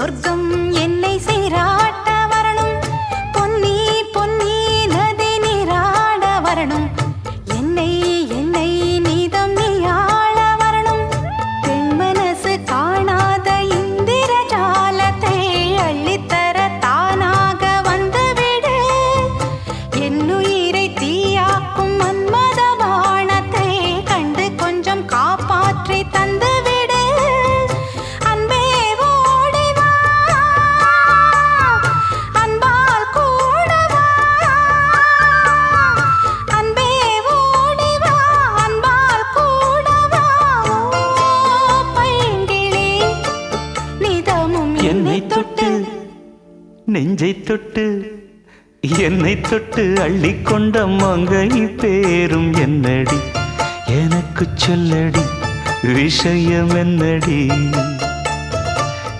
சொர்க்கம் என்னை சீராட்ட வரணும், பொன்னி பொன்னி நதி நீராட வரணும், என்னை என்னை நீதம் நீயாள வரணும். பெண் மனசு காணாத இந்திர ஜாலத்தை அள்ளித்தர தானாக வந்துவிடு. என்னுயிரை தீயாக்கும் மன்மத வானத்தை கண்டு கொஞ்சம் காப்பாற்றி தந்துவிடு. அன்பே ஓடி வா, அன்பால் கூட வா. அன்பே ஓடி வா, அன்பால் கூட வா. ஓ பைங்கிளி, நிதமும் என்னை தொட்டு நெஞ்சை தொட்டு என்னை தொட்டு அள்ளிக்கொண்ட மங்கை பேரும் என்னடி, எனக்கு சொல்லடி விஷயம் என்னடி.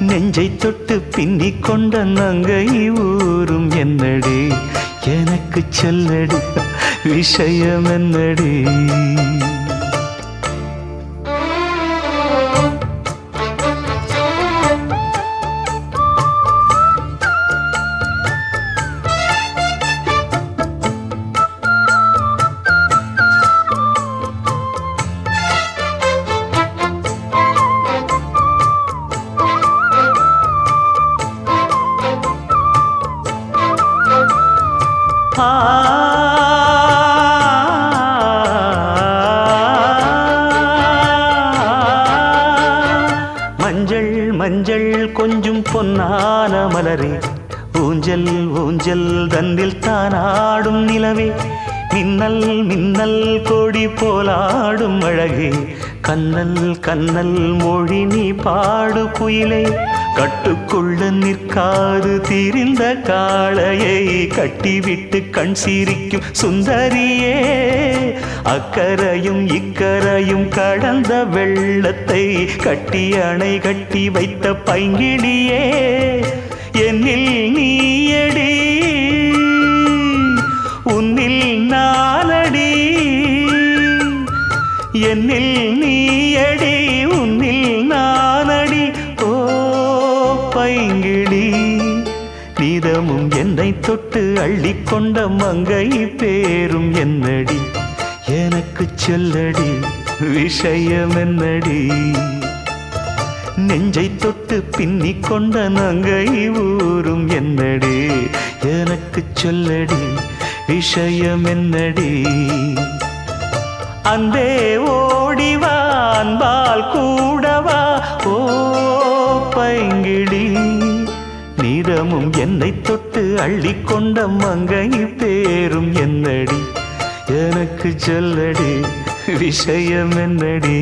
நெஞ்சை தொட்டு பின்னிக் கொண்ட நங்கை ஊரும் என்னடி, எனக்கு சொல்லடி விஷயம் என்னடி. மஞ்சள் மஞ்சள் கொஞ்சம் பொன்னான மலரே, ஊஞ்சல் ஊஞ்சல் தன்னில் தானாடும் நிலவே, மின்னல் மின்னல் கொடி போலாடும் அழகே, கண்ணல் கண்ணல் மொழி நீ பாடு குயிலே. கட்டுக்குள்ள நிற்காது தீரிந்த காளையை கட்டிவிட்டு கண் சிரிக்கும் சுந்தரியே, அக்கரையும் இக்கரையும் கடந்த வெள்ளத்தை கட்டி அணை கட்டி வைத்த பைங்கிளியே. என்னில் நீயடி, உன்னில் நானடி. என்னில் நீயடி, உன்னில் நானடி. ஓ பைங்கிளி, நீதமும் என்னை தொட்டு அள்ளிக்கொண்ட மங்கை பேரும் என்னடி, எனக்கு சொல்லடி விஷயம் என்னடி. நெஞ்சை தொட்டு பின்னிக் கொண்ட நங்கை ஊரும் என்னடி, எனக்கு சொல்லடி விஷயம் என்னடி. அன்பே ஓடிவா, அன்பால் கூடவா. ஓ பைங்கிளி, நீதமும் என்னை தொட்டு அள்ளிக்கொண்ட மங்கை பேரும் என்னடி, எனக்கு சொல்லடி விஷயம் என்னடி.